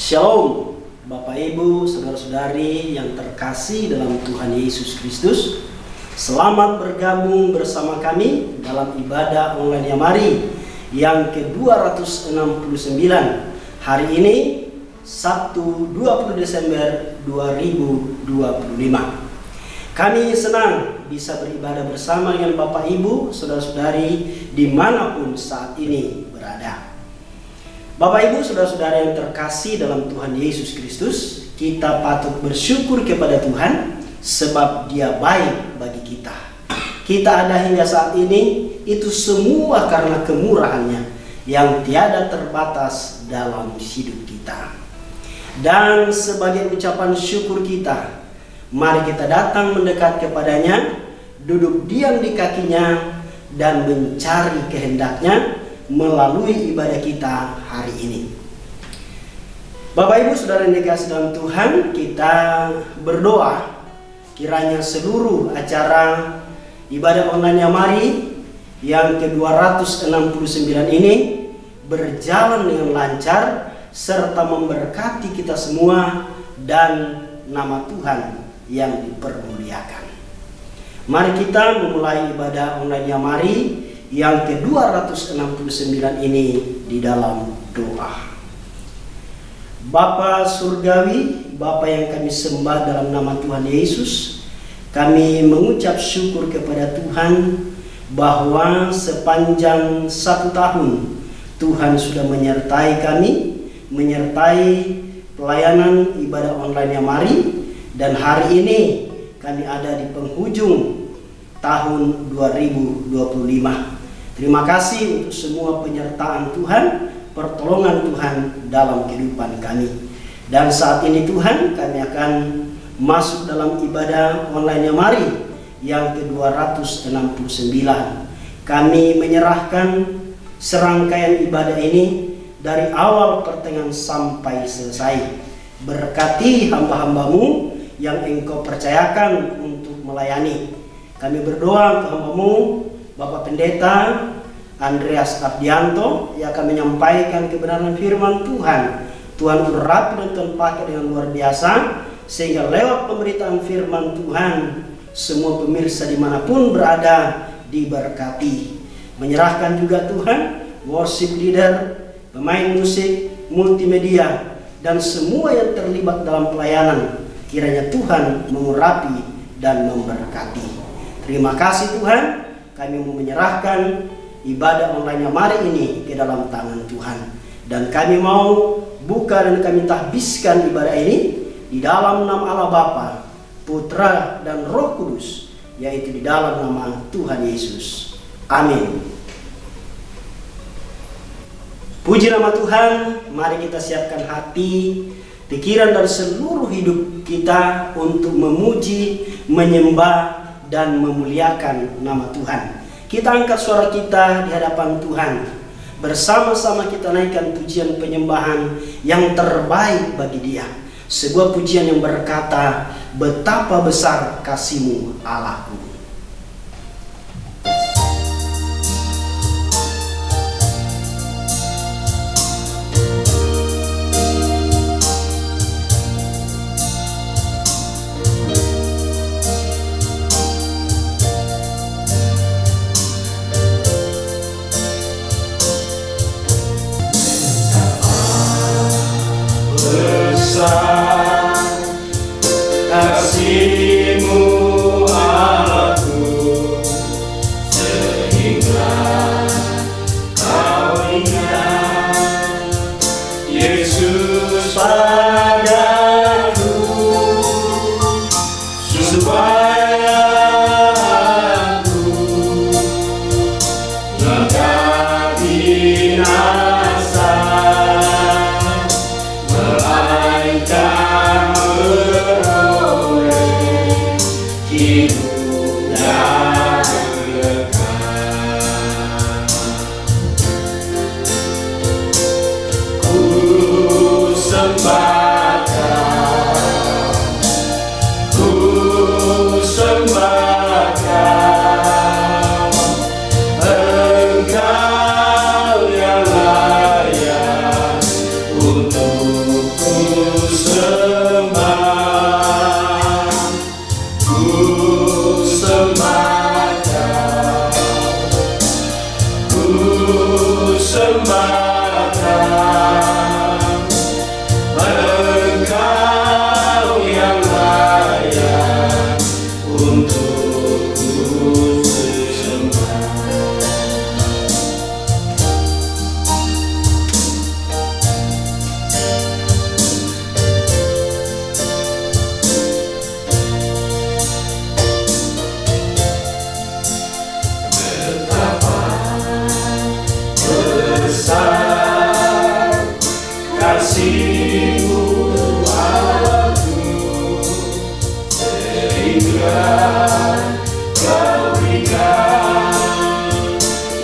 Shalom, Bapak Ibu, saudara-saudari yang terkasih dalam Tuhan Yesus Kristus. Selamat bergabung bersama kami dalam ibadah online Yamari yang ke-269 hari ini, Sabtu 20 Desember 2025. Kami senang bisa beribadah bersama dengan Bapak Ibu, saudara-saudari dimanapun saat ini berada. Bapak Ibu, saudara-saudara yang terkasih dalam Tuhan Yesus Kristus, kita patut bersyukur kepada Tuhan sebab Dia baik bagi kita. Kita ada hingga saat ini, itu semua karena kemurahan-Nya yang tiada terbatas dalam hidup kita. Dan sebagai ucapan syukur kita, mari kita datang mendekat kepada-Nya, duduk diam di kaki-Nya, dan mencari kehendak-Nya melalui ibadah kita hari ini. Bapak Ibu saudara yang dikasih dalam Tuhan, kita berdoa kiranya seluruh acara ibadah online Yamari yang ke-269 ini berjalan dengan lancar serta memberkati kita semua dan nama Tuhan yang dipermuliakan. Mari kita memulai ibadah online Yamari yang ke-269 ini di dalam doa. Bapa Surgawi, Bapa yang kami sembah dalam nama Tuhan Yesus, kami mengucap syukur kepada Tuhan bahwa sepanjang 1 tahun Tuhan sudah menyertai kami, menyertai pelayanan ibadah online Yamari, dan hari ini kami ada di penghujung tahun 2025. Terima kasih untuk semua penyertaan Tuhan, pertolongan Tuhan dalam kehidupan kami. Dan saat ini Tuhan, kami akan masuk dalam ibadah online Yamari yang ke-269. Kami menyerahkan serangkaian ibadah ini dari awal pertengahan sampai selesai. Berkati hamba-hambamu yang Engkau percayakan untuk melayani. Kami berdoa untuk hamba-Mu, Bapak Pendeta Andreas Abdianto, yang akan menyampaikan kebenaran firman Tuhan. Tuhan urapi dan Tuhan pakai dengan luar biasa, sehingga lewat pemberitaan firman Tuhan semua pemirsa dimanapun berada diberkati. Menyerahkan juga Tuhan worship leader, pemain musik, multimedia, dan semua yang terlibat dalam pelayanan. Kiranya Tuhan mengurapi dan memberkati. Terima kasih Tuhan. Kami mau menyerahkan ibadah online Yamari ini ke dalam tangan Tuhan. Dan kami mau buka dan kami tahbiskan ibadah ini di dalam nama Allah Bapa, Putra, dan Roh Kudus, yaitu di dalam nama Tuhan Yesus. Amin. Puji nama Tuhan. Mari kita siapkan hati, pikiran, dan seluruh hidup kita untuk memuji, menyembah, dan memuliakan nama Tuhan. Kita angkat suara kita di hadapan Tuhan. Bersama-sama kita naikkan pujian penyembahan yang terbaik bagi Dia. Sebuah pujian yang berkata, betapa besar kasih-Mu Allahku. Kasih-Mu Allahku, sehingga Kau ingat Yesus padaku, supaya aku tidak binasa, melainkan hidup yang kekal. Ku sembah Kau, ku sembah Kau, Engkau yang layak untuk ku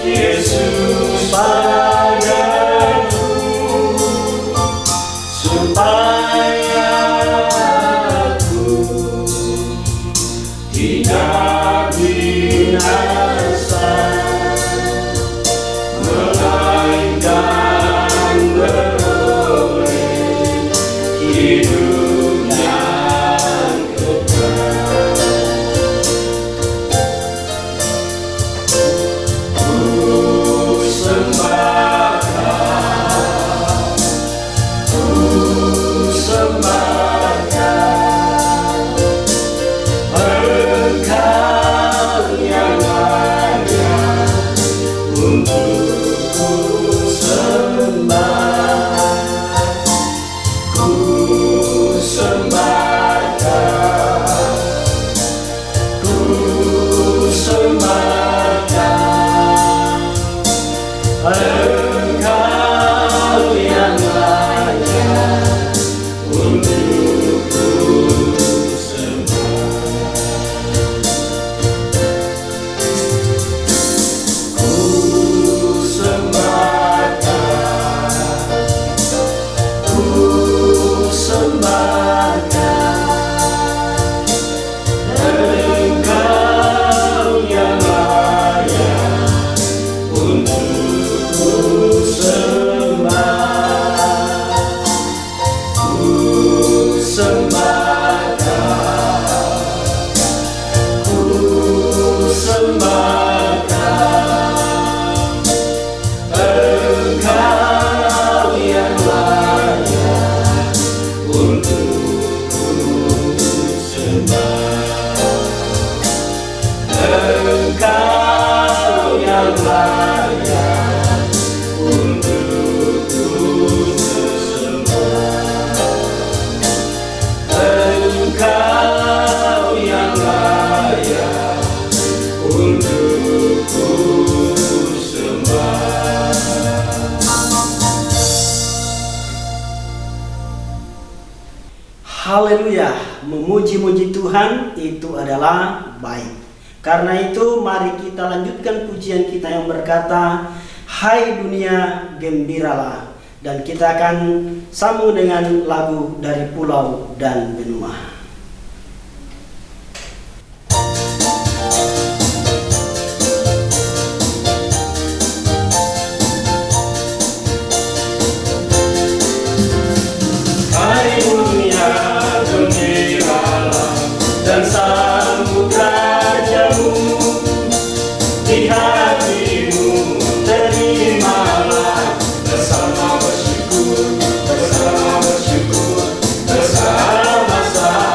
Yesus padaku, supaya aku tidak binasa, melainkan beroleh hidup yang kekal. Ku sembahkan, Engkau yang layak untuk ku sembah. Ku sembahkan, ku sembahkan, Engkau yang layak untuk ku sembah. Ku sembahkan, ku sembahkan, Engkau yang layak untuk ku sembah. Ku sembahkan, ku sembahkan, Engkau yang layak untuk ku sembah. Engkau yang layak untuk ku sembah. Engkau yang layak untuk ku sembah. Haleluya, memuji-muji Tuhan itu adalah baik. Karena itu mari kita lanjutkan pujian kita yang berkata, hai dunia gembiralah. Dan kita akan sambung dengan lagu dari Pulau dan Benua. Hai dunia gembiralah dan sambut rajamu, di hatimu terimalah bersama bersyukur, bersama bersyukur, bersama-sama.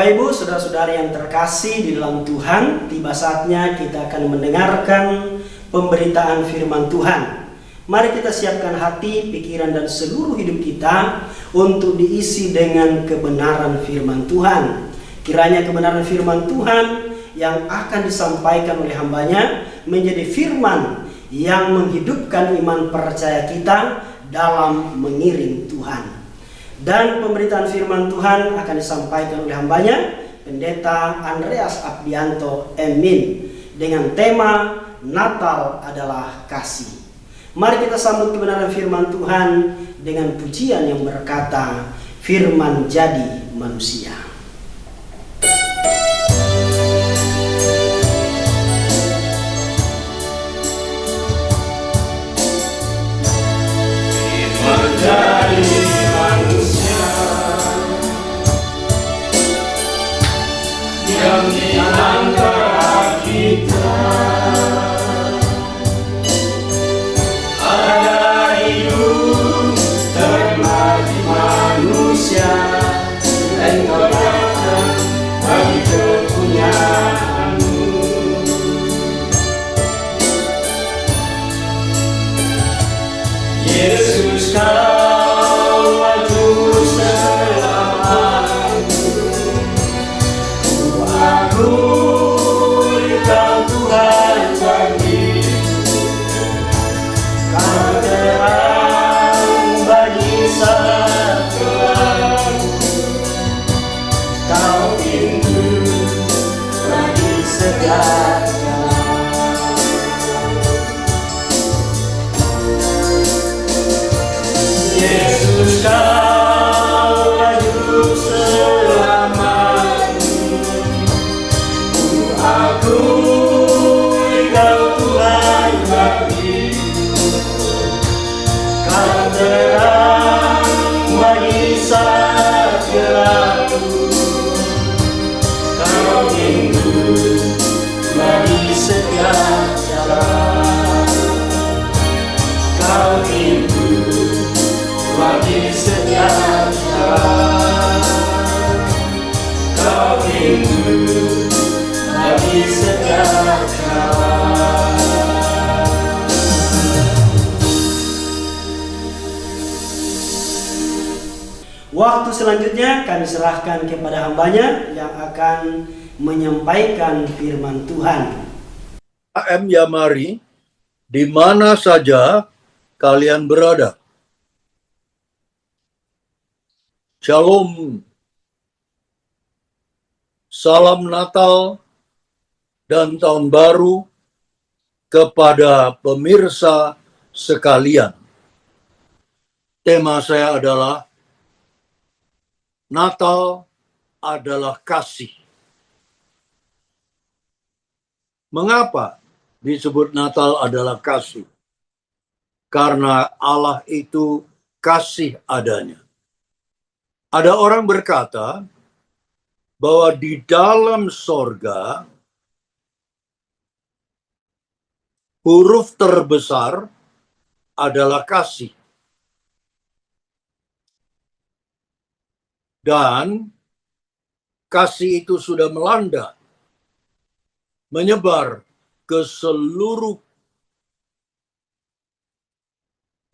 Bapak Ibu, saudara-saudari yang terkasih di dalam Tuhan, tiba saatnya kita akan mendengarkan pemberitaan firman Tuhan. Mari kita siapkan hati, pikiran, dan seluruh hidup kita untuk diisi dengan kebenaran firman Tuhan. Kiranya kebenaran firman Tuhan yang akan disampaikan oleh hambanya menjadi firman yang menghidupkan iman percaya kita dalam mengiring Tuhan. Dan pemberitaan firman Tuhan akan disampaikan oleh hambanya, Pendeta Andreas Abdianto Emin, dengan tema Natal adalah Kasih. Mari kita sambut kebenaran firman Tuhan dengan pujian yang berkata, Firman jadi manusia. Firman jadi yang di antara kita ada hidup terjadi manusia, Engkau datang bagi kepunyaan-Mu. Yesus, Kau juru selamat. Akui Kau Tuhan bagiku, Kau terang bagi segalaku, Kau pintu bagi segala. Yesus, Kau juru selamat. Akui Kau Tuhan bagiku, Kau terang bagi segalaku, Kau pintu bagi segala. Kau pintu bagi segala. Kau pintu bagi segala. Waktu selanjutnya kami serahkan kepada hambanya yang akan menyampaikan firman Tuhan. AM Yamari, di mana saja kalian berada. Shalom. Salam Natal dan Tahun Baru kepada pemirsa sekalian. Tema saya adalah Natal adalah kasih. Mengapa disebut Natal adalah kasih? Karena Allah itu kasih adanya. Ada orang berkata bahwa di dalam sorga huruf terbesar adalah kasih. Dan kasih itu sudah melanda, menyebar ke seluruh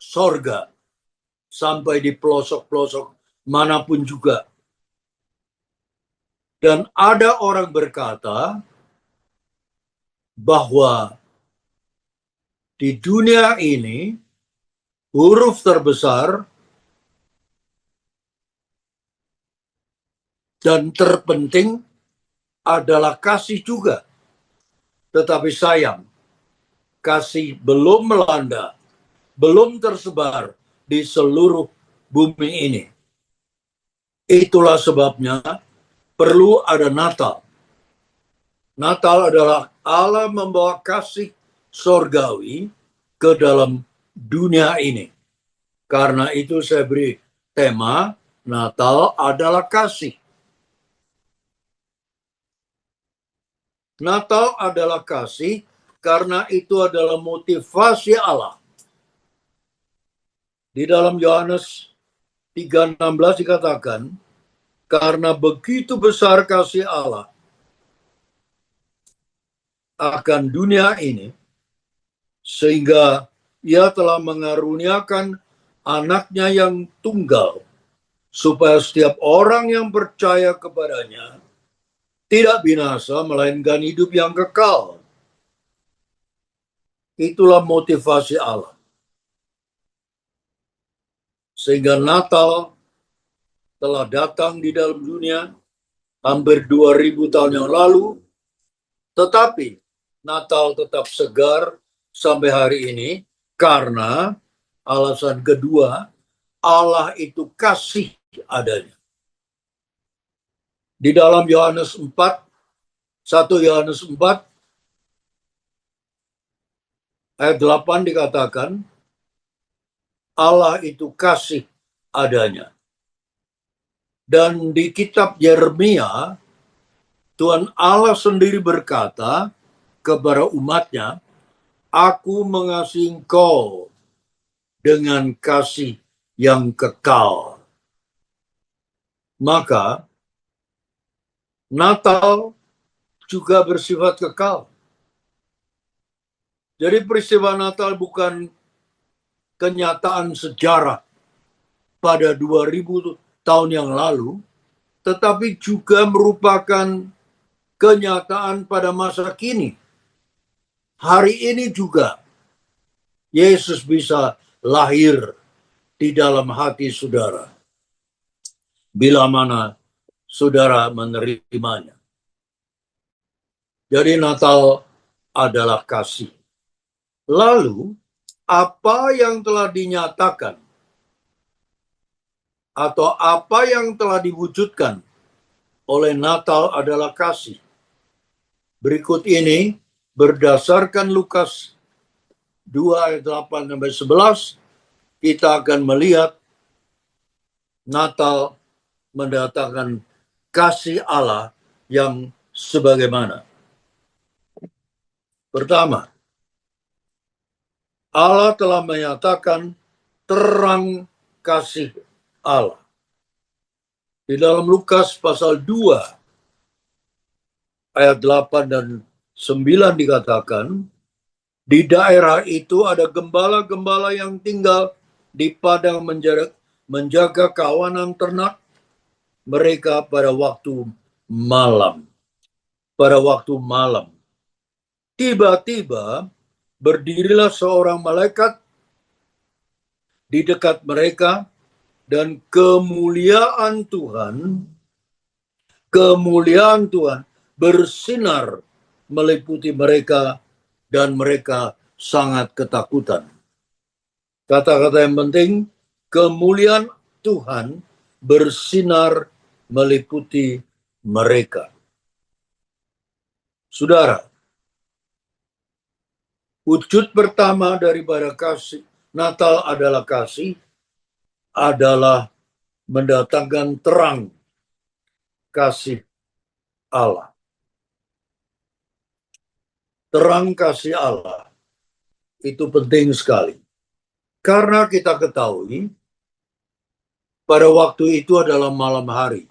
sorga, sampai di pelosok-pelosok manapun juga. Dan ada orang berkata bahwa di dunia ini huruf terbesar dan terpenting adalah kasih juga. Tetapi sayang, kasih belum melanda, belum tersebar di seluruh bumi ini. Itulah sebabnya perlu ada Natal. Natal adalah Allah membawa kasih sorgawi ke dalam dunia ini. Karena itu saya beri tema Natal adalah kasih. Natal adalah kasih karena itu adalah motivasi Allah. Di dalam Yohanes 3:16 dikatakan, Karena begitu besar kasih Allah akan dunia ini, sehingga ia telah mengaruniakan anaknya yang tunggal, supaya setiap orang yang percaya kepadanya tidak binasa, melainkan hidup yang kekal. Itulah motivasi Allah. Sehingga Natal telah datang di dalam dunia hampir 2000 tahun yang lalu, tetapi Natal tetap segar sampai hari ini karena alasan kedua, Allah itu kasih adanya. Di dalam Yohanes 4, 1 Yohanes 4 ayat 8 dikatakan, Allah itu kasih adanya. Dan di kitab Yeremia, Tuhan Allah sendiri berkata kepada umatnya, Aku mengasihi engkau dengan kasih yang kekal. Maka Natal juga bersifat kekal. Jadi peristiwa Natal bukan kenyataan sejarah pada 2000 tahun yang lalu, tetapi juga merupakan kenyataan pada masa kini. Hari ini juga Yesus bisa lahir di dalam hati saudara, bila mana saudara menerimanya. Jadi Natal adalah kasih. Lalu, apa yang telah dinyatakan atau apa yang telah diwujudkan oleh Natal adalah kasih. Berikut ini berdasarkan Lukas 2 ayat 8 sampai 11, kita akan melihat Natal mendatangkan kasih Allah yang sebagaimana. Pertama, Allah telah menyatakan terang kasih Allah. Di dalam Lukas pasal 2 ayat 8 dan 9 dikatakan, di daerah itu ada gembala-gembala yang tinggal di padang menjaga kawanan ternak mereka pada waktu malam. Pada waktu malam, tiba-tiba berdirilah seorang malaikat di dekat mereka, dan kemuliaan Tuhan bersinar meliputi mereka, dan mereka sangat ketakutan. Kata-kata yang penting, kemuliaan Tuhan bersinar meliputi mereka. Saudara, wujud pertama daripada kasih Natal adalah kasih, adalah mendatangkan terang kasih Allah. Terang kasih Allah itu penting sekali. Karena kita ketahui pada waktu itu adalah malam hari.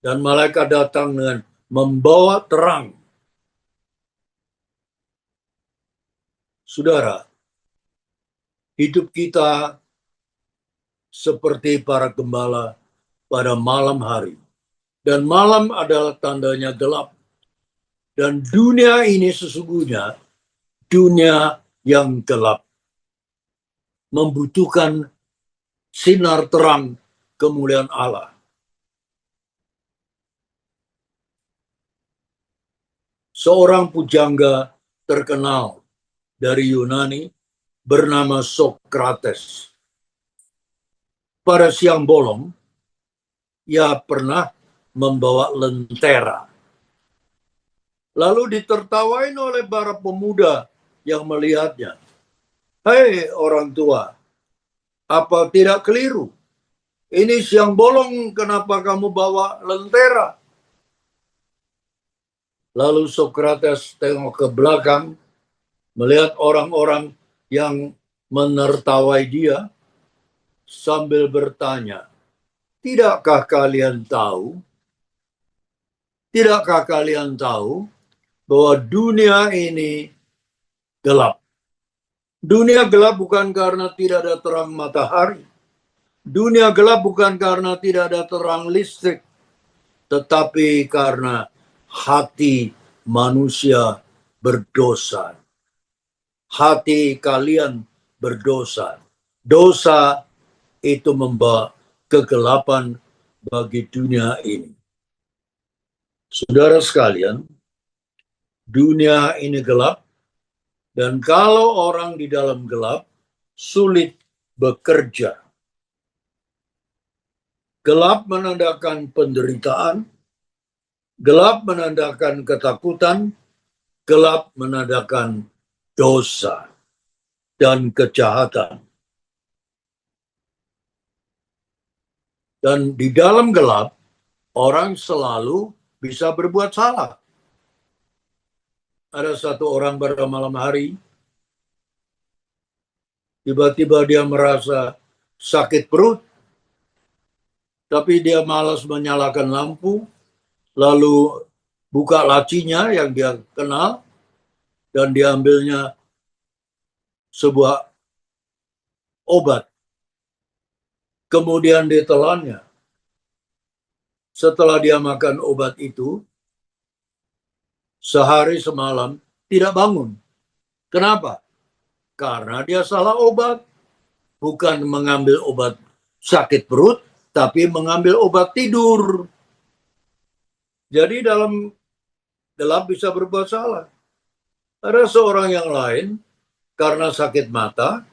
Dan malaikat datang dengan membawa terang. Saudara, hidup kita seperti para gembala pada malam hari. Dan malam adalah tandanya gelap. Dan dunia ini sesungguhnya dunia yang gelap, membutuhkan sinar terang kemuliaan Allah. Seorang pujangga terkenal dari Yunani bernama Sokrates. Pada siang bolong, ia pernah membawa lentera. Lalu ditertawain oleh para pemuda yang melihatnya. Hei orang tua, apa tidak keliru? Ini siang bolong, kenapa kamu bawa lentera? Lalu Sokrates tengok ke belakang, melihat orang-orang yang menertawai dia, sambil bertanya, Tidakkah kalian tahu? Tidakkah kalian tahu bahwa dunia ini gelap? Dunia gelap bukan karena tidak ada terang matahari. Dunia gelap bukan karena tidak ada terang listrik, tetapi karena hati manusia berdosa. Hati kalian berdosa. Dosa itu membawa kegelapan bagi dunia ini. Saudara sekalian, dunia ini gelap, dan kalau orang di dalam gelap, sulit bekerja. Gelap menandakan penderitaan, gelap menandakan ketakutan, gelap menandakan dosa dan kejahatan. Dan di dalam gelap, orang selalu bisa berbuat salah. Ada satu orang pada malam hari, tiba-tiba dia merasa sakit perut, tapi dia malas menyalakan lampu, lalu buka lacinya yang dia kenal, dan diambilnya sebuah obat. Kemudian ditelannya. Setelah dia makan obat itu, sehari semalam tidak bangun. Kenapa? Karena dia salah obat. Bukan mengambil obat sakit perut, tapi mengambil obat tidur. Jadi dalam gelap bisa berbuat salah. Ada seorang yang lain, karena sakit mata,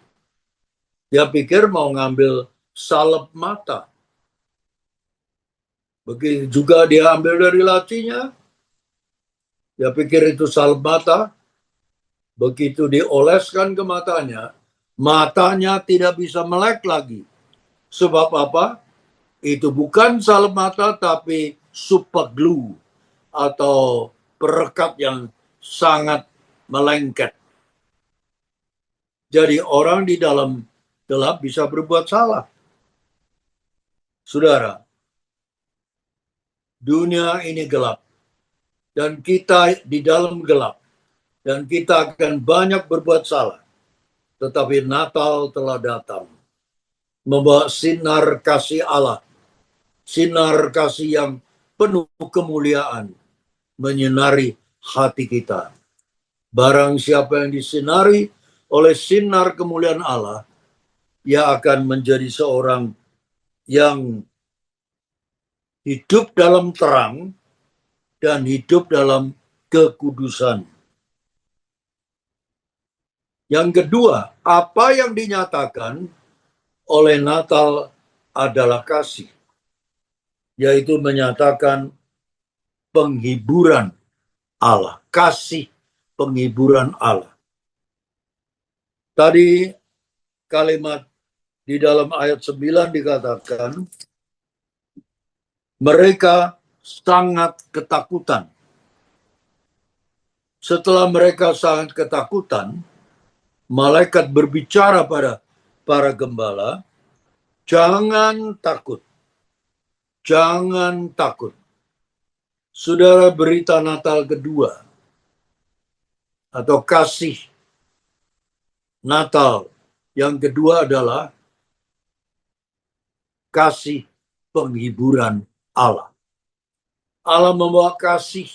dia pikir mau ngambil salep mata. Begitu juga dia ambil dari lacinya, dia pikir itu salep mata. Begitu dioleskan ke matanya, matanya tidak bisa melek lagi. Sebab apa? Itu bukan salep mata, tapi super glue atau perekat yang sangat melengket. Jadi orang di dalam gelap bisa berbuat salah. Saudara, dunia ini gelap dan kita di dalam gelap dan kita akan banyak berbuat salah. Tetapi Natal telah datang membawa sinar kasih Allah, sinar kasih yang penuh kemuliaan menyinari hati kita. Barang siapa yang disinari oleh sinar kemuliaan Allah, ia akan menjadi seorang yang hidup dalam terang dan hidup dalam kekudusan. Yang kedua, apa yang dinyatakan oleh Natal adalah kasih, yaitu menyatakan penghiburan Allah, kasih penghiburan Allah. Tadi kalimat di dalam ayat 9 dikatakan, mereka sangat ketakutan. Setelah mereka sangat ketakutan, malaikat berbicara pada para gembala, jangan takut. Jangan takut. Saudara, berita Natal kedua atau kasih Natal yang kedua adalah kasih penghiburan Allah. Allah membawa kasih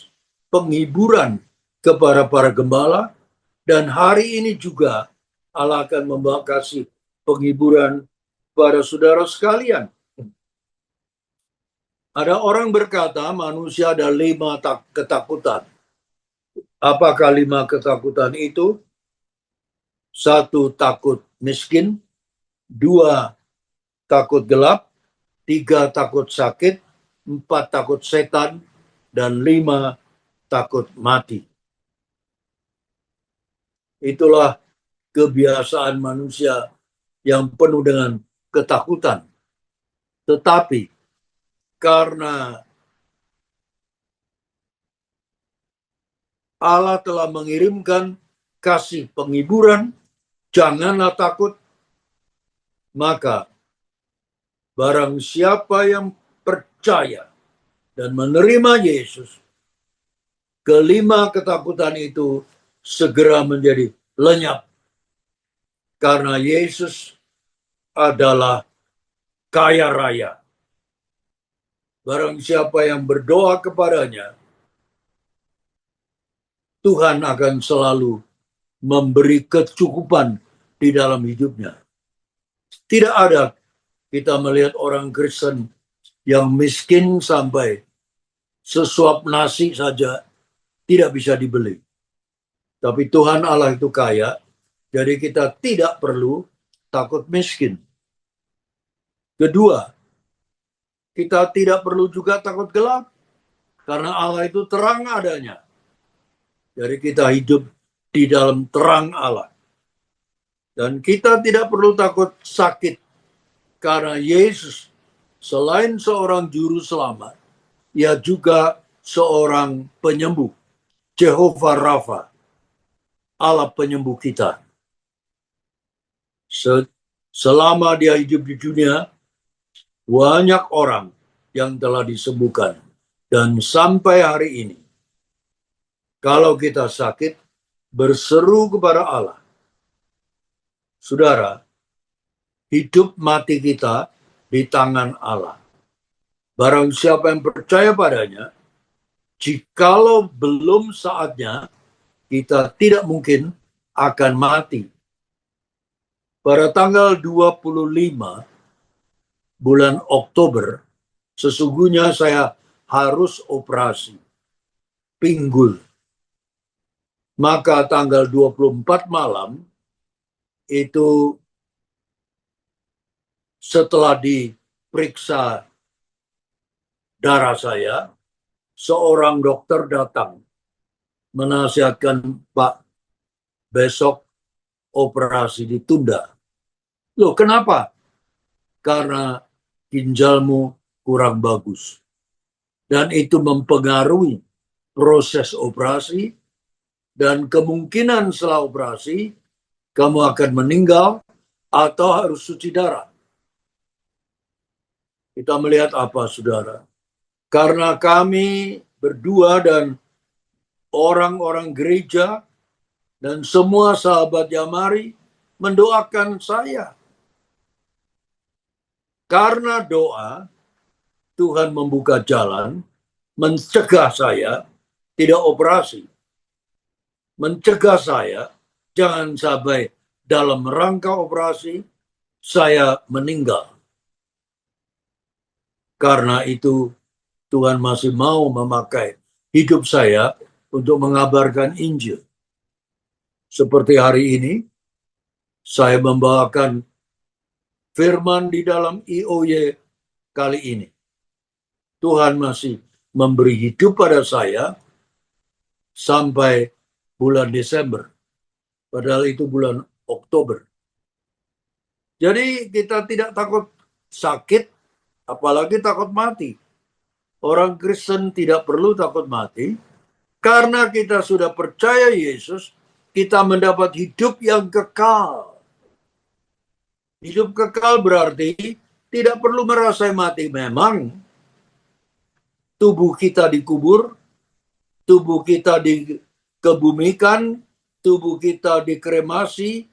penghiburan kepada para gembala, dan hari ini juga Allah akan membawa kasih penghiburan pada saudara sekalian. Ada orang berkata manusia ada 5 ketakutan. Apakah 5 ketakutan itu? 1, takut miskin. 2, takut gelap. 3, takut sakit. 4, takut setan. Dan 5, takut mati. Itulah kebiasaan manusia yang penuh dengan ketakutan. Tetapi karena Allah telah mengirimkan kasih penghiburan, janganlah takut, maka barang siapa yang percaya dan menerima Yesus, kelima ketakutan itu segera menjadi lenyap. Karena Yesus adalah kaya raya. Barang siapa yang berdoa kepadanya, Tuhan akan selalu memberi kecukupan di dalam hidupnya. Tidak ada kita melihat orang Kristen yang miskin sampai sesuap nasi saja tidak bisa dibeli. Tapi Tuhan Allah itu kaya, jadi kita tidak perlu takut miskin. Kedua, kita tidak perlu juga takut gelap, karena Allah itu terang adanya. Jadi kita hidup di dalam terang Allah. Dan kita tidak perlu takut sakit, karena Yesus selain seorang juru selamat, ia juga seorang penyembuh. Jehovah Rafa, Allah penyembuh kita. Selama dia hidup di dunia, banyak orang yang telah disembuhkan. Dan sampai hari ini, kalau kita sakit, berseru kepada Allah. Saudara, hidup mati kita di tangan Allah. Barang siapa yang percaya padanya, jikalau belum saatnya, kita tidak mungkin akan mati. Pada tanggal 25 bulan Oktober, sesungguhnya saya harus operasi pinggul. Maka tanggal 24 malam, itu setelah diperiksa darah saya, seorang dokter datang menasihatkan, Pak, besok operasi ditunda. Loh, kenapa? Karena ginjalmu kurang bagus. Dan itu mempengaruhi proses operasi, dan kemungkinan setelah operasi, kamu akan meninggal atau harus cuci darah. Kita melihat apa, saudara? Karena kami berdua dan orang-orang gereja dan semua sahabat Jamari mendoakan saya. Karena doa, Tuhan membuka jalan, mencegah saya tidak operasi. Mencegah saya jangan sampai dalam rangka operasi saya meninggal. Karena itu Tuhan masih mau memakai hidup saya untuk mengabarkan Injil. Seperti hari ini, saya membawakan firman di dalam IOY kali ini. Tuhan masih memberi hidup pada saya sampai bulan Desember. Padahal itu bulan Oktober. Jadi kita tidak takut sakit, apalagi takut mati. Orang Kristen tidak perlu takut mati, karena kita sudah percaya Yesus, kita mendapat hidup yang kekal. Hidup kekal berarti tidak perlu merasa mati. Memang tubuh kita dikubur, tubuh kita dikebumikan, tubuh kita dikremasi,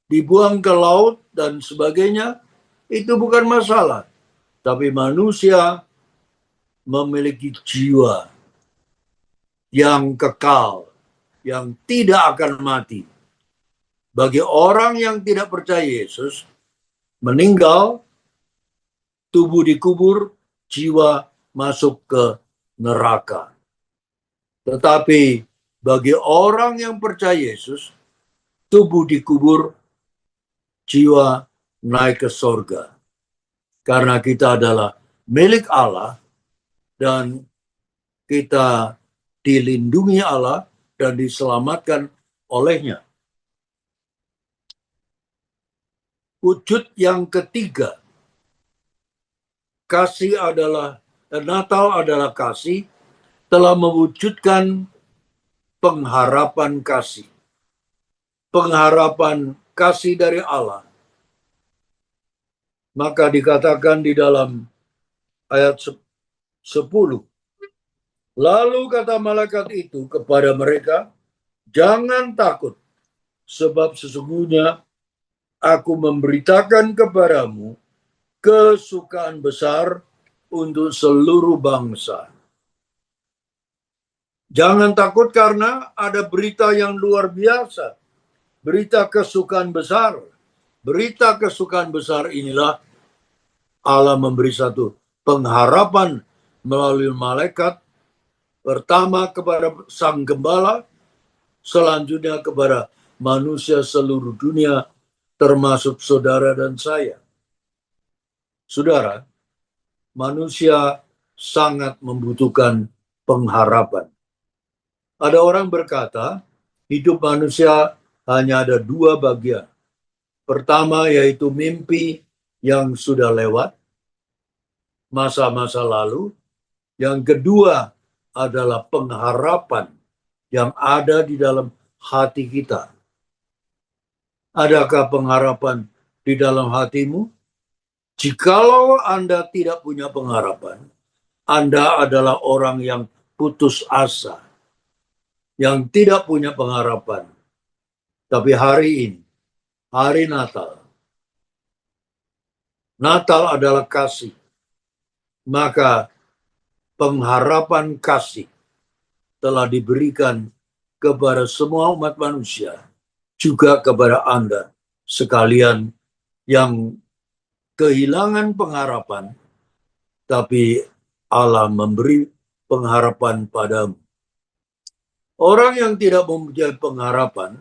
dibuang ke laut, dan sebagainya. Itu bukan masalah. Tapi manusia memiliki jiwa yang kekal, yang tidak akan mati. Bagi orang yang tidak percaya Yesus, meninggal, tubuh dikubur, jiwa masuk ke neraka. Tetapi bagi orang yang percaya Yesus, tubuh dikubur, jiwa naik ke sorga. Karena kita adalah milik Allah, dan kita dilindungi Allah dan diselamatkan olehnya. Wujud yang ketiga, kasih adalah, Natal adalah kasih, telah mewujudkan pengharapan kasih. Pengharapan kasih dari Allah. Maka dikatakan di dalam ayat 10. Lalu kata malaikat itu kepada mereka, jangan takut, sebab sesungguhnya aku memberitakan kepadamu kesukaan besar untuk seluruh bangsa. Jangan takut karena ada berita yang luar biasa. Berita kesukaan besar. Berita kesukaan besar inilah Allah memberi satu pengharapan melalui malaikat. Pertama kepada sang gembala, selanjutnya kepada manusia seluruh dunia, termasuk saudara dan saya. Saudara, manusia sangat membutuhkan pengharapan. Ada orang berkata, hidup manusia hanya ada dua bagian. Pertama yaitu mimpi yang sudah lewat, masa-masa lalu. Yang kedua adalah pengharapan yang ada di dalam hati kita. Adakah pengharapan di dalam hatimu? Jikalau Anda tidak punya pengharapan, Anda adalah orang yang putus asa, yang tidak punya pengharapan. Tapi hari ini, hari Natal, Natal adalah kasih. Maka pengharapan kasih telah diberikan kepada semua umat manusia, juga kepada Anda sekalian yang kehilangan pengharapan, tapi Allah memberi pengharapan padamu. Orang yang tidak mempunyai pengharapan,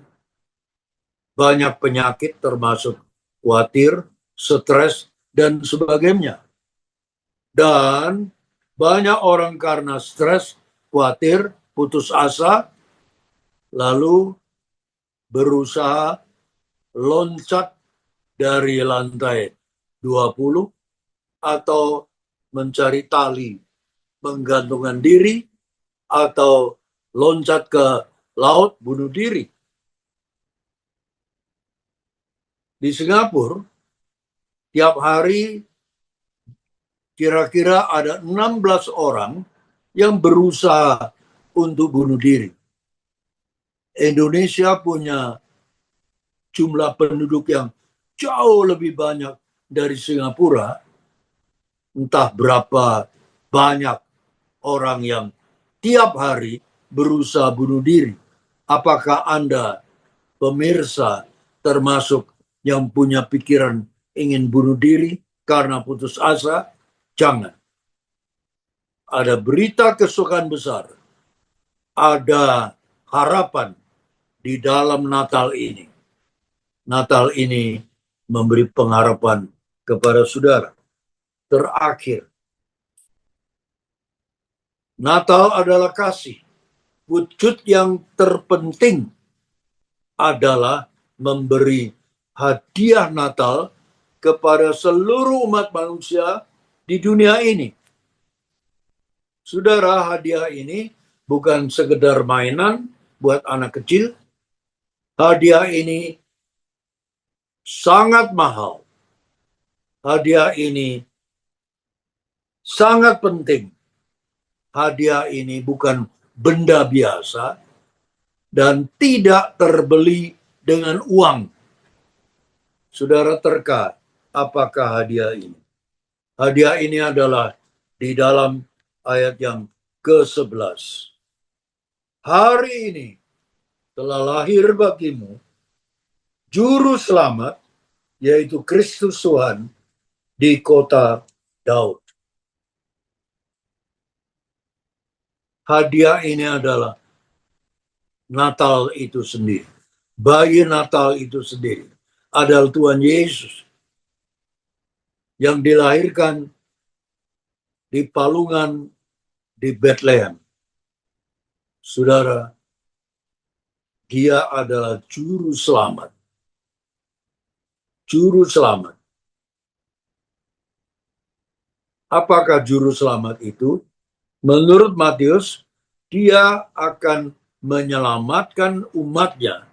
banyak penyakit termasuk khawatir, stres, dan sebagainya. Dan banyak orang karena stres, khawatir, putus asa, lalu berusaha loncat dari lantai 20 atau mencari tali, menggantungkan diri, atau loncat ke laut, bunuh diri. Di Singapura, tiap hari kira-kira ada 16 orang yang berusaha untuk bunuh diri. Indonesia punya jumlah penduduk yang jauh lebih banyak dari Singapura. Entah berapa banyak orang yang tiap hari berusaha bunuh diri. Apakah Anda, pemirsa, termasuk yang punya pikiran ingin bunuh diri karena putus asa? Jangan. Ada berita kesukaan besar. Ada harapan di dalam Natal ini. Natal ini memberi pengharapan kepada saudara. Terakhir, Natal adalah kasih. Wujud yang terpenting adalah memberi hadiah Natal kepada seluruh umat manusia di dunia ini. Saudara, hadiah ini bukan sekedar mainan buat anak kecil. Hadiah ini sangat mahal. Hadiah ini sangat penting. Hadiah ini bukan benda biasa dan tidak terbeli dengan uang. Saudara terka, apakah hadiah ini? Hadiah ini adalah di dalam ayat yang ke-11. Hari ini telah lahir bagimu Juru Selamat, yaitu Kristus Tuhan, di kota Daud. Hadiah ini adalah Natal itu sendiri. Bayi Natal itu sendiri adalah Tuhan Yesus yang dilahirkan di palungan di Bethlehem. Saudara, dia adalah Juru Selamat. Juru Selamat. Apakah Juru Selamat itu? Menurut Matius, dia akan menyelamatkan umatnya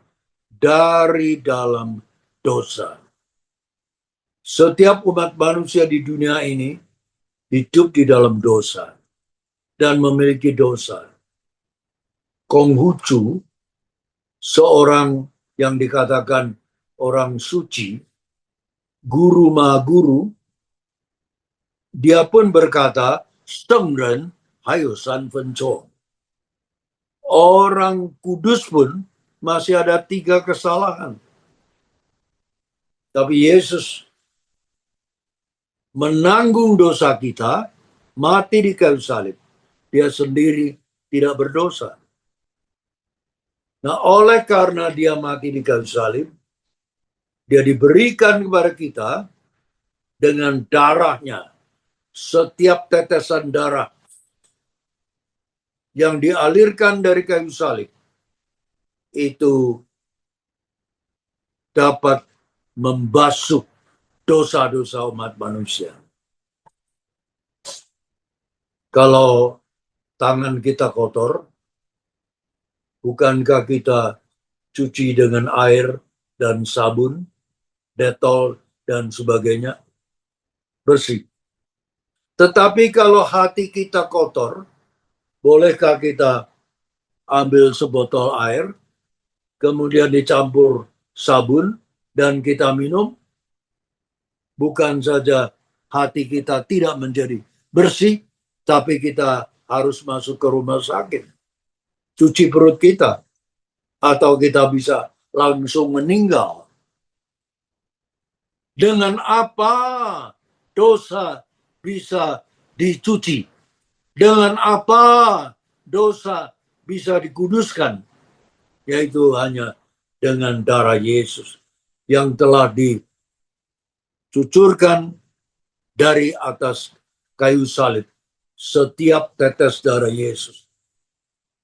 dari dalam dosa. Setiap umat manusia di dunia ini hidup di dalam dosa dan memiliki dosa. Konghucu, seorang yang dikatakan orang suci, guru maha guru, dia pun berkata, Stengren hayo san penco. Orang kudus pun masih ada 3 kesalahan. Tapi Yesus menanggung dosa kita, mati di kayu salib. Dia sendiri tidak berdosa. Nah, oleh karena dia mati di kayu salib, dia diberikan kepada kita dengan darahnya. Setiap tetesan darah yang dialirkan dari kayu salib itu dapat membasuh dosa-dosa umat manusia. Kalau tangan kita kotor, bukankah kita cuci dengan air dan sabun, detol, dan sebagainya? Bersih. Tetapi kalau hati kita kotor, bolehkah kita ambil sebotol air, kemudian dicampur sabun, dan kita minum? Bukan saja hati kita tidak menjadi bersih, tapi kita harus masuk ke rumah sakit. Cuci perut kita, atau kita bisa langsung meninggal. Dengan apa dosa bisa dicuci? Dengan apa dosa bisa dikuduskan? Yaitu hanya dengan darah Yesus yang telah dicucurkan dari atas kayu salib. Setiap tetes darah Yesus.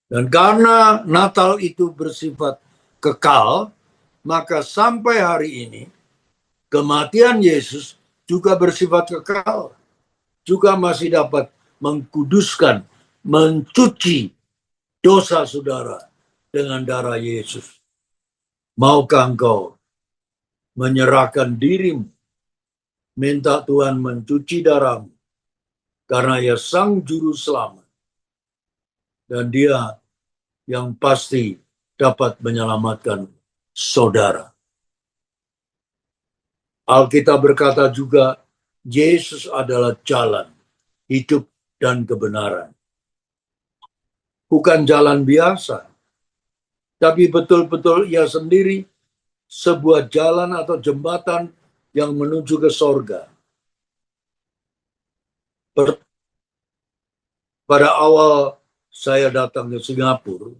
Dan karena Natal itu bersifat kekal, maka sampai hari ini kematian Yesus juga bersifat kekal. Juga masih dapat mengkuduskan, mencuci dosa saudara dengan darah Yesus. Maukah engkau menyerahkan dirimu, minta Tuhan mencuci darahmu, karena Ia Sang Juru Selamat. Dan Dia yang pasti dapat menyelamatkan saudara. Alkitab berkata juga, Yesus adalah jalan, hidup, dan kebenaran. Bukan jalan biasa, tapi betul-betul Ia sendiri sebuah jalan atau jembatan yang menuju ke sorga. Pada awal saya datang ke Singapura,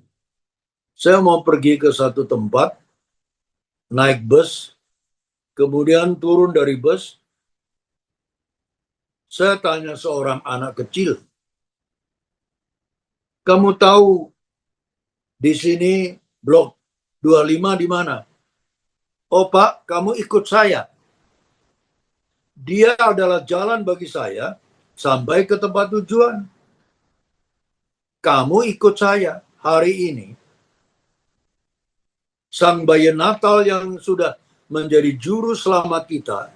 saya mau pergi ke satu tempat, naik bus, kemudian turun dari bus, saya tanya seorang anak kecil, kamu tahu di sini blok 25 di mana? Oh Pak, kamu ikut saya. Dia adalah jalan bagi saya sampai ke tempat tujuan. Kamu ikut saya hari ini. Sang bayi Natal yang sudah menjadi juru selamat kita,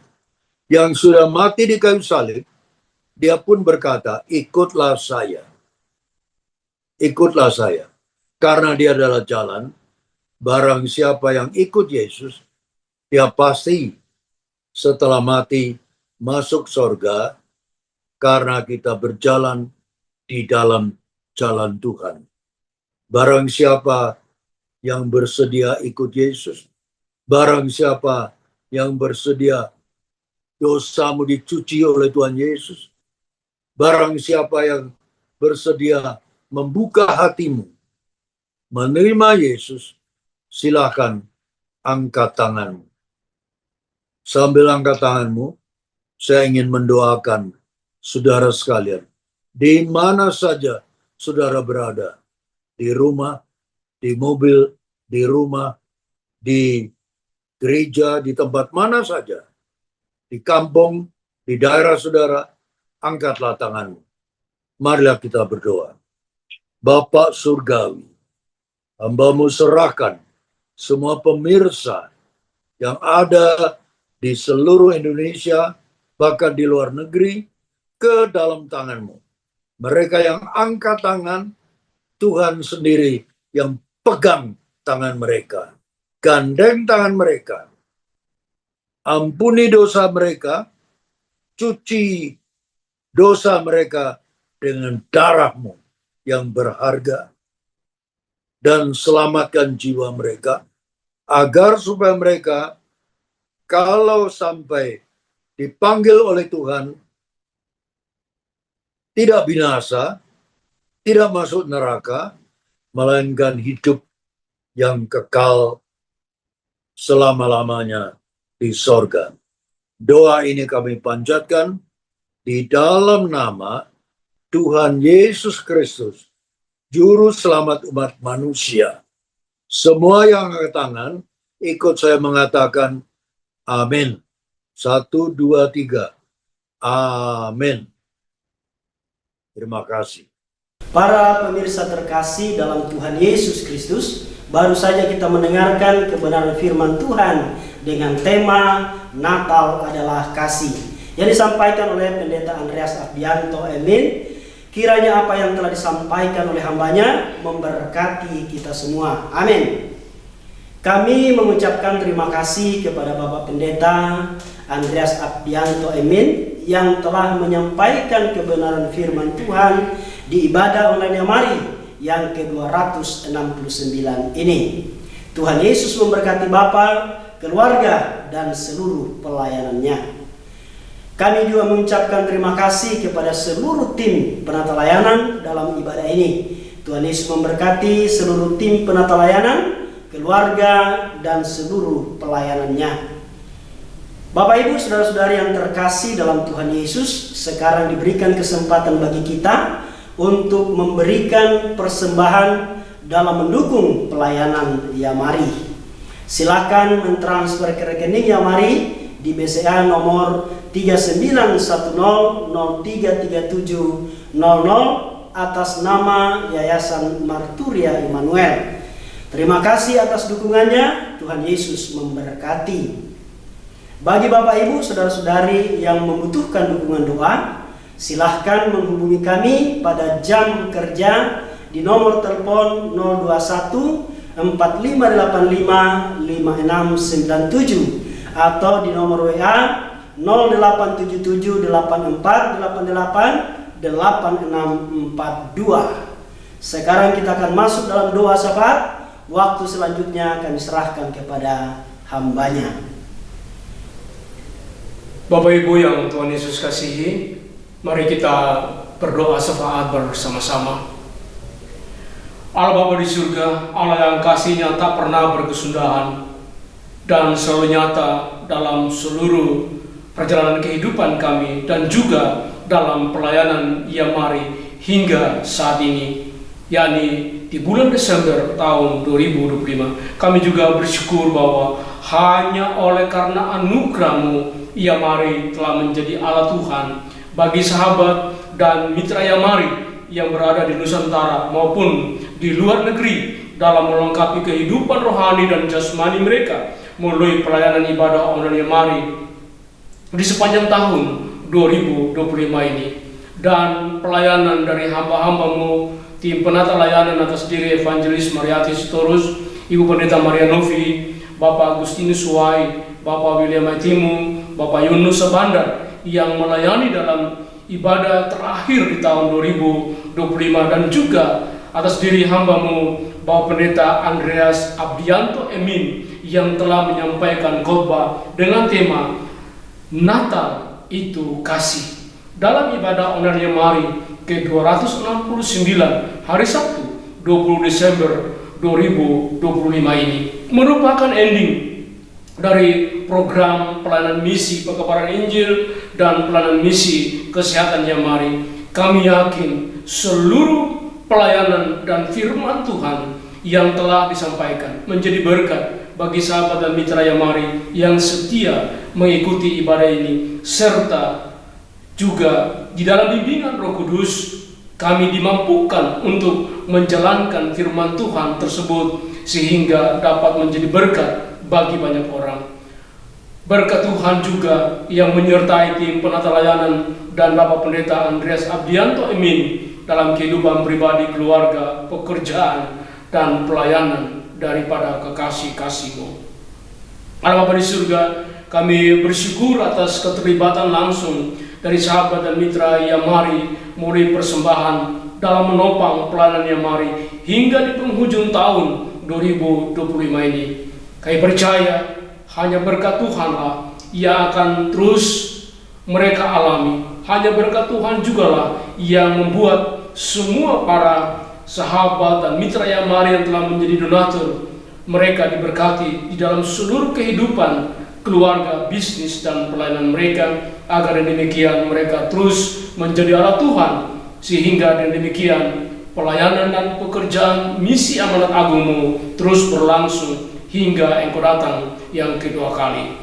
yang sudah mati di kayu salib, dia pun berkata, ikutlah saya. Ikutlah saya. Karena dia adalah jalan, barang siapa yang ikut Yesus, dia pasti setelah mati masuk surga, karena kita berjalan di dalam jalan Tuhan. Barang siapa yang bersedia ikut Yesus, barang siapa yang bersedia dosamu dicuci oleh Tuhan Yesus, barang siapa yang bersedia membuka hatimu, menerima Yesus, silakan angkat tanganmu. Sambil angkat tanganmu, saya ingin mendoakan saudara sekalian, di mana saja saudara berada, di rumah, di mobil, di rumah, di gereja, di tempat mana saja, di kampung, di daerah saudara, angkatlah tanganmu. Marilah kita berdoa. Bapa Surgawi, hamba-Mu serahkan semua pemirsa yang ada di seluruh Indonesia, bahkan di luar negeri, ke dalam tangan-Mu. Mereka yang angkat tangan, Tuhan sendiri yang pegang tangan mereka. Gandeng tangan mereka. Ampuni dosa mereka, cuci dosa mereka dengan darah-Mu yang berharga, dan selamatkan jiwa mereka, agar supaya mereka, kalau sampai dipanggil oleh Tuhan, tidak binasa, tidak masuk neraka, melainkan hidup yang kekal selama-lamanya di sorga. Doa ini kami panjatkan di dalam nama Tuhan Yesus Kristus, Juru Selamat umat manusia. Semua yang angkat tangan, ikut saya mengatakan amin. 1, 2, 3. Amin. Terima kasih. Para pemirsa terkasih dalam Tuhan Yesus Kristus, baru saja kita mendengarkan kebenaran firman Tuhan dengan tema Natal adalah kasih yang disampaikan oleh Pendeta Andreas Abdianto Emin. Kiranya apa yang telah disampaikan oleh hambanya memberkati kita semua. Amin. Kami mengucapkan terima kasih kepada Bapak Pendeta Andreas Abdianto Emin yang telah menyampaikan kebenaran firman Tuhan di ibadah online Yamari yang ke-269 ini. Tuhan Yesus memberkati Bapak, keluarga, dan seluruh pelayanannya. Kami juga mengucapkan terima kasih kepada seluruh tim penata layanan dalam ibadah ini. Tuhan Yesus memberkati seluruh tim penata layanan, keluarga, dan seluruh pelayanannya. Bapak, Ibu, saudara-saudari yang terkasih dalam Tuhan Yesus, sekarang diberikan kesempatan bagi kita untuk memberikan persembahan dalam mendukung pelayanan Yamari. Silakan mentransfer ke rekening Yamari di BCA nomor 3910033700 atas nama Yayasan Marturia Immanuel. Terima kasih atas dukungannya. Tuhan Yesus memberkati. Bagi Bapak, Ibu, saudara-saudari yang membutuhkan dukungan doa, silahkan menghubungi kami pada jam kerja di nomor telepon 021 4585 5697 atau di nomor WA 0877 8488 8642. Sekarang kita akan masuk dalam doa syafaat. Waktu selanjutnya akan diserahkan kepada hambanya. Bapak Ibu yang Tuhan Yesus kasihi, mari kita berdoa syafaat bersama-sama. Allah Bapa di surga, Allah yang kasih-Nya tak pernah berkesudahan dan selalu nyata dalam seluruh perjalanan kehidupan kami dan juga dalam pelayanan Yamari hingga saat ini, yakni di bulan Desember tahun 2025. Kami juga bersyukur bahwa hanya oleh karena anugerah-Mu Yamari telah menjadi Allah Tuhan bagi sahabat dan mitra Yamari yang berada di Nusantara maupun di luar negeri dalam melengkapi kehidupan rohani dan jasmani mereka melalui pelayanan ibadah online Yamari di sepanjang tahun 2025 ini. Dan pelayanan dari hamba-hamba-Mu, tim penata layanan atas diri Evangelis Mariati Sitorus, Ibu Pendeta Maria Novi, Bapak Agustinus Suwai, Bapak William Aitimu, Bapak Yunus Sebandar yang melayani dalam ibadah terakhir di tahun 2025, dan juga atas diri hamba-Mu Bapak Pendeta Andreas Abdianto Emin yang telah menyampaikan khotbah dengan tema Natal itu kasih dalam ibadah online Yamari ke-269 hari Sabtu 20 Desember 2025 ini merupakan ending dari program pelayanan misi pekabaran Injil dan pelayanan misi kesehatan Yamari. Kami yakin seluruh pelayanan dan firman Tuhan yang telah disampaikan menjadi berkat bagi sahabat dan mitra Yamari yang setia mengikuti ibadah ini, serta juga di dalam bimbingan Roh Kudus kami dimampukan untuk menjalankan firman Tuhan tersebut sehingga dapat menjadi berkat bagi banyak orang. Berkat Tuhan juga yang menyertai tim penata layanan dan Bapak Pendeta Andreas Abdianto Emin dalam kehidupan pribadi, keluarga, pekerjaan, dan pelayanan daripada kekasih-kasih-Mu. Allah Bapa di surga, kami bersyukur atas keterlibatan langsung dari sahabat dan mitra Yamari mulai persembahan dalam menopang pelayanan Yamari hingga di penghujung tahun 2025 ini. Kami percaya hanya berkat Tuhanlah yang akan terus mereka alami. Hanya berkat Tuhan jugalah yang membuat semua para sahabat dan mitra Yamari yang telah menjadi donatur mereka diberkati di dalam seluruh kehidupan, keluarga, bisnis, dan pelayanan mereka, agar demikian mereka terus menjadi alat Tuhan, sehingga demikian pelayanan dan pekerjaan misi amanat agung-Mu terus berlangsung hingga Engkau datang yang kedua kali.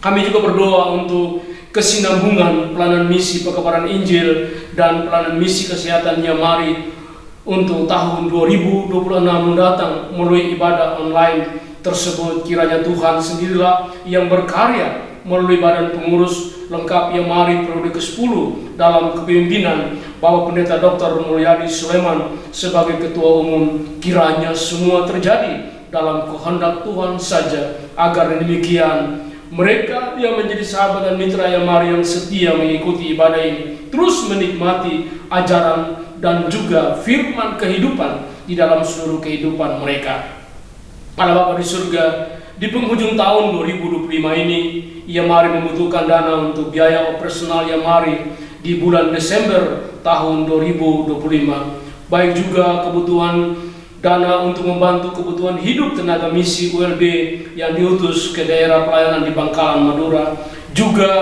Kami juga berdoa untuk kesinambungan pelayanan misi pekabaran Injil dan pelayanan misi kesehatan Yamari untuk tahun 2026 mendatang melalui ibadah online tersebut. Kiranya Tuhan sendirilah yang berkarya melalui badan pengurus lengkap Yamari periode ke-10 dalam kepemimpinan Bapak Pendeta Dr. Mulyadi Sulaiman sebagai Ketua Umum. Kiranya semua terjadi dalam kehendak Tuhan saja, agar demikian mereka yang menjadi sahabat dan mitra Yamari yang setia mengikuti ibadah ini terus menikmati ajaran dan juga firman kehidupan di dalam seluruh kehidupan mereka. Allah Bapa di surga, di penghujung tahun 2025 ini, Yamari membutuhkan dana untuk biaya operasional Yamari di bulan Desember tahun 2025. Baik juga kebutuhan dana untuk membantu kebutuhan hidup tenaga misi ULB yang diutus ke daerah pelayanan di Bangkalan, Madura, juga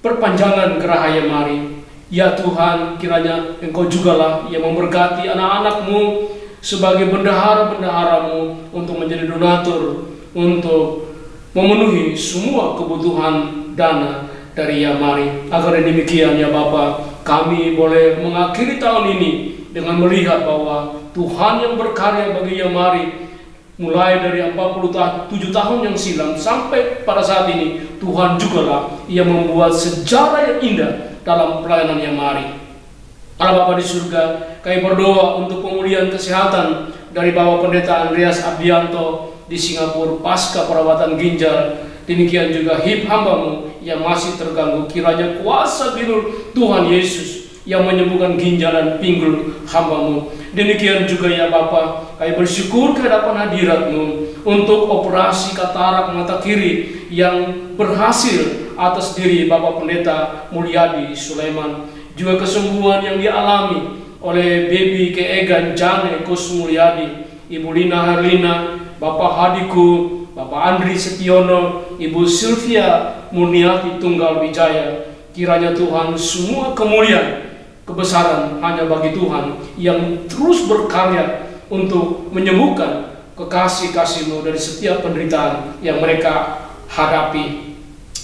perpanjangan Geraha Yamari. Ya Tuhan, kiranya Engkau jugalah yang memberkati anak-anak-Mu sebagai bendahara-bendahara-Mu untuk menjadi donatur, untuk memenuhi semua kebutuhan dana dari Yamari. Agar demikian ya Bapa, kami boleh mengakhiri tahun ini dengan melihat bahwa Tuhan yang berkarya bagi Yamari mulai dari 47 tahun yang silam sampai pada saat ini, Tuhan jugalah yang membuat sejarah yang indah dalam pelayanan Yamari. Allah Bapa di surga, kami berdoa untuk pemulihan kesehatan dari Bapak Pendeta Andreas Abdianto di Singapura pasca perawatan ginjal. Demikian juga hib hamba-Mu yang masih terganggu. Kiranya kuasa biru Tuhan Yesus yang menyembuhkan ginjal dan pinggul hamba-Mu. Demikian juga ya Bapa, kami bersyukur kehadapan hadirat-Mu untuk operasi katarak mata kiri yang berhasil atas diri Bapak Pendeta Mulyadi Sulaiman. Juga kesembuhan yang dialami oleh Baby Keegan Jane Kus Mulyadi, Ibu Lina Herlina, Bapak Hadiku, Bapak Andri Setiono, Ibu Sylvia Murniati Tunggal Wijaya. Kiranya Tuhan semua kemuliaan, kebesaran hanya bagi Tuhan yang terus berkarya untuk menyembuhkan kekasih-kasih-Mu dari setiap penderitaan yang mereka hadapi.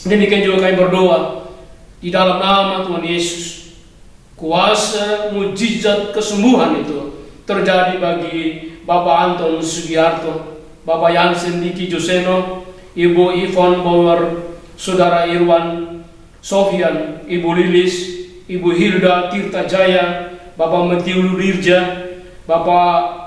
Demikian juga kami berdoa di dalam nama Tuhan Yesus, kuasa mujizat kesembuhan itu terjadi bagi Bapak Anton Sugiarto, Bapak Yansen Diki Joseno, Ibu Ivon Bauer, Saudara Irwan Sofian, Ibu Lilis, Ibu Hilda Tirta Jaya, Bapak Metiulu Dirja, Bapak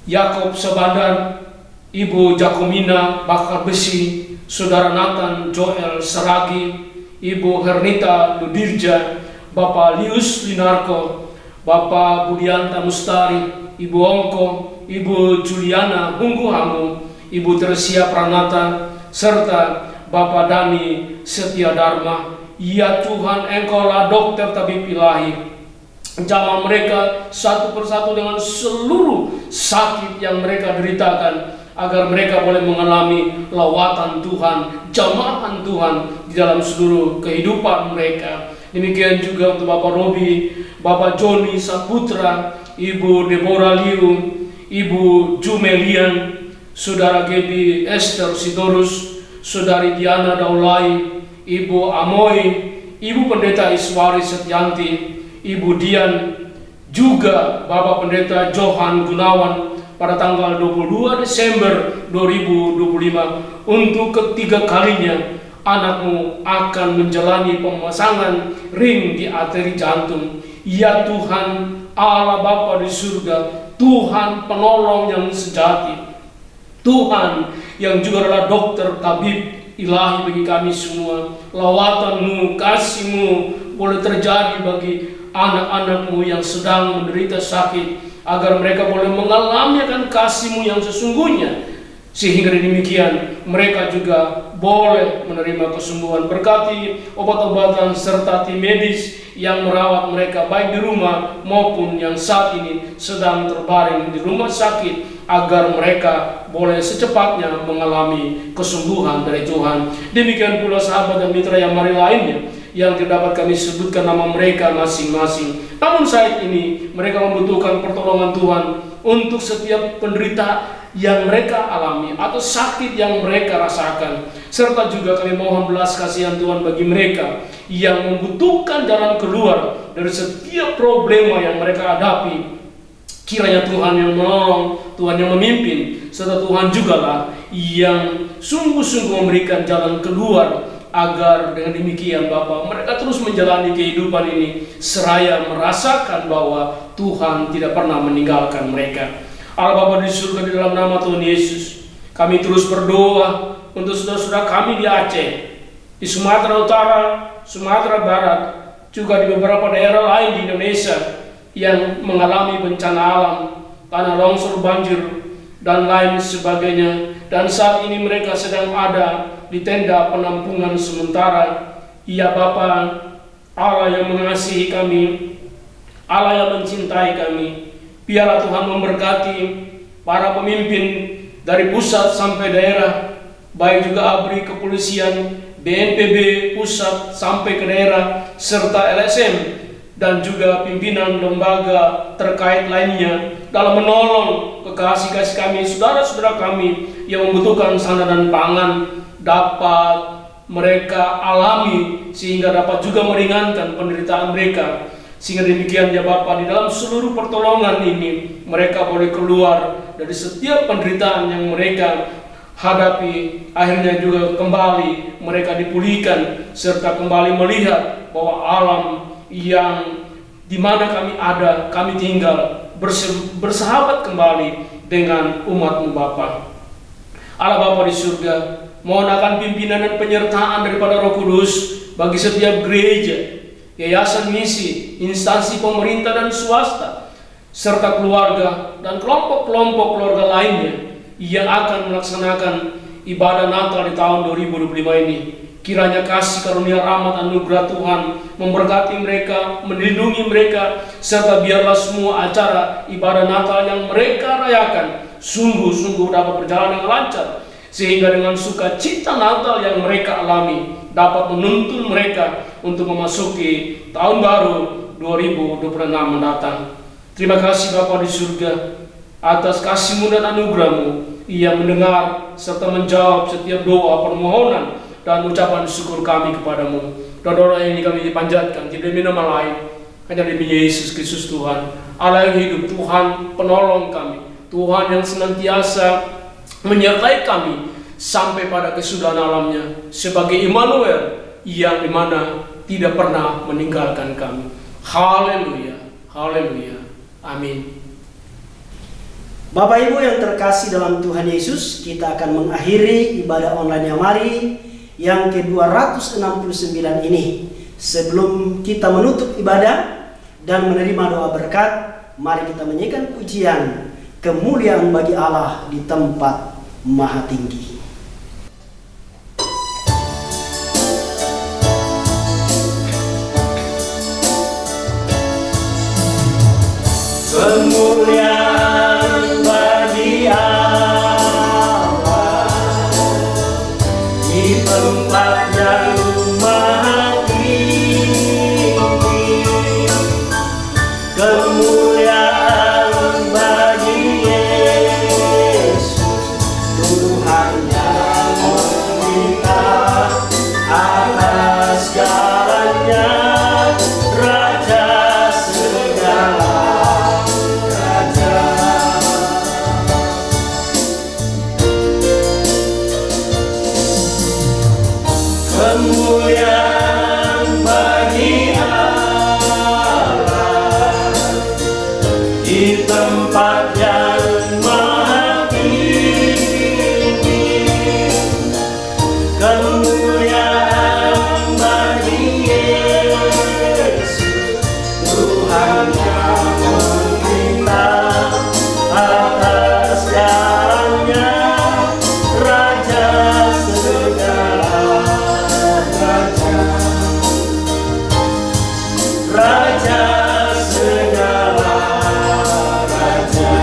Yakob Sebandar, Ibu Jakomina Bakar Besi, Saudara Nathan Joel Seragi, Ibu Hernita Ludirja, Bapak Lius Linarko, Bapak Budianta Mustari, Ibu Ongko, Ibu Juliana Hungguhamu, Ibu Tersia Pranata, serta Bapak Dani Setia Dharma. Ya Tuhan, Engkaulah dokter tabib ilahi. Jamah mereka satu persatu dengan seluruh sakit yang mereka deritakan, agar mereka boleh mengalami lawatan Tuhan, jamahan Tuhan di dalam seluruh kehidupan mereka. Demikian juga untuk Bapak Robi, Bapak Joni Saputra, Ibu Deborah Liu, Ibu Jumelian, Saudara Gebi Esther Sidorus, Saudari Diana Daulai, Ibu Amoy, Ibu Pendeta Iswari Setyanti, Ibu Dian, juga Bapak Pendeta Johan Gunawan, pada tanggal 22 Desember 2025 untuk ketiga kalinya anakmu akan menjalani pemasangan ring di arteri jantung. Ya Tuhan, Allah Bapa di surga, Tuhan penolong yang sejati, Tuhan yang juga adalah dokter tabib ilahi bagi kami semua. Lawatan-Mu, kasih-Mu boleh terjadi bagi anak-anak-Mu yang sedang menderita sakit, agar mereka boleh mengalami akan kasih-Mu yang sesungguhnya, sehingga demikian mereka juga boleh menerima kesembuhan. Berkati obat-obatan serta tim medis yang merawat mereka baik di rumah maupun yang saat ini sedang terbaring di rumah sakit, agar mereka boleh secepatnya mengalami kesembuhan dari Tuhan. Demikian pula sahabat dan mitra yang mari lainnya yang tidak dapat kami sebutkan nama mereka masing-masing, namun saat ini mereka membutuhkan pertolongan Tuhan untuk setiap penderita yang mereka alami atau sakit yang mereka rasakan. Serta juga kami mohon belas kasihan Tuhan bagi mereka yang membutuhkan jalan keluar dari setiap problema yang mereka hadapi. Kiranya Tuhan yang menolong, Tuhan yang memimpin, serta Tuhan jugalah yang sungguh-sungguh memberikan jalan keluar, agar dengan demikian Bapa, mereka terus menjalani kehidupan ini seraya merasakan bahwa Tuhan tidak pernah meninggalkan mereka. Allah Bapa di surga, di dalam nama Tuhan Yesus, kami terus berdoa untuk saudara-saudara kami di Aceh, di Sumatera Utara, Sumatera Barat, juga di beberapa daerah lain di Indonesia yang mengalami bencana alam, tanah longsor, banjir, dan lain sebagainya. Dan saat ini mereka sedang ada di tenda penampungan sementara. Ya Bapa, Allah yang mengasihi kami, Allah yang mencintai kami, biarlah Tuhan memberkati para pemimpin dari pusat sampai daerah, baik juga ABRI, kepolisian, BNPB pusat sampai ke daerah, serta LSM dan juga pimpinan lembaga terkait lainnya dalam menolong kekasih-kasih kami, saudara-saudara kami yang membutuhkan sandaran pangan dapat mereka alami, sehingga dapat juga meringankan penderitaan mereka. Sehingga demikian ya Bapa, di dalam seluruh pertolongan ini mereka boleh keluar dari setiap penderitaan yang mereka hadapi. Akhirnya juga kembali mereka dipulihkan, serta kembali melihat bahwa alam yang dimana kami ada, kami tinggal, bersahabat kembali dengan umat-Mu Bapa. Allah Bapa di surga, mohon akan pimpinan dan penyertaan daripada Roh Kudus bagi setiap gereja, yayasan misi, instansi pemerintah dan swasta, serta keluarga dan kelompok-kelompok keluarga lainnya yang akan melaksanakan ibadah Natal di tahun 2025 ini. Kiranya kasih karunia rahmat anugerah Tuhan memberkati mereka, melindungi mereka, serta biarlah semua acara ibadah Natal yang mereka rayakan sungguh-sungguh dapat berjalan dengan lancar, sehingga dengan sukacita Natal yang mereka alami dapat menuntun mereka untuk memasuki tahun baru 2026 mendatang. Terima kasih Bapa di surga atas kasih-Mu dan anugerah-Mu yang mendengar serta menjawab setiap doa, permohonan, dan ucapan syukur kami kepadamu. Doa ini kami dipanjatkan tidak demi nama lain, hanya demi Yesus Kristus Tuhan, Allah yang hidup, Tuhan penolong kami, Tuhan yang senantiasa menyertai kami sampai pada kesudahan alamnya, sebagai Immanuel yang dimana tidak pernah meninggalkan kami. Haleluya, haleluya, amin. Bapak Ibu yang terkasih dalam Tuhan Yesus, kita akan mengakhiri ibadah online yang mari yang ke-269 ini. Sebelum kita menutup ibadah dan menerima doa berkat, mari kita menyanyikan pujian kemuliaan bagi Allah di tempat maha tinggi. Kemuliaan bagi Allah di tempat yang maha tinggi. Kemuliaan bagi Yesus Tuhan. kemuliaan bagi Allah di tempat yang maha tinggi. Kemuliaan bagi Yesus, Tuhan yang memerintah atas jalannya, Raja segala raja, Raja segala raja.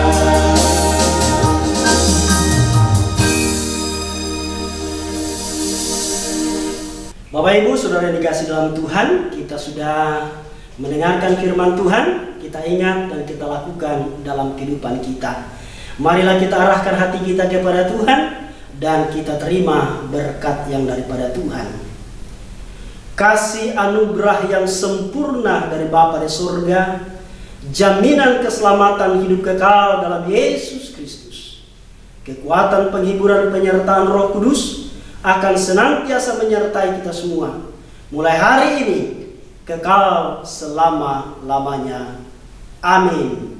Bapak Ibu, saudara yang dikasih dalam Tuhan, kita sudah mendengarkan firman Tuhan, kita ingat dan kita lakukan dalam kehidupan kita. Marilah kita arahkan hati kita kepada Tuhan dan kita terima berkat yang daripada Tuhan. Kasih anugerah yang sempurna dari Bapa di surga, jaminan keselamatan hidup kekal dalam Yesus Kristus, kekuatan penghiburan penyertaan Roh Kudus akan senantiasa menyertai kita semua, mulai hari ini kekal selama-lamanya. Amin.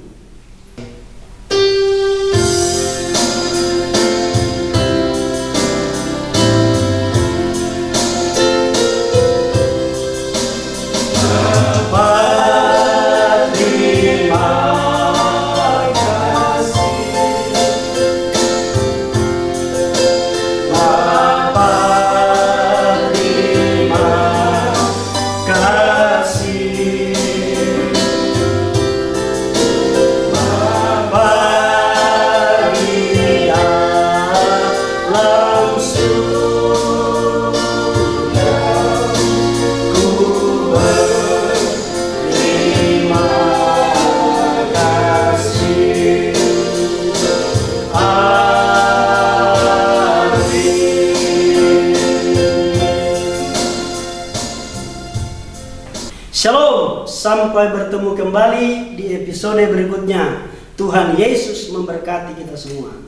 Shalom, sampai bertemu kembali di episode berikutnya. Tuhan Yesus memberkati kita semua.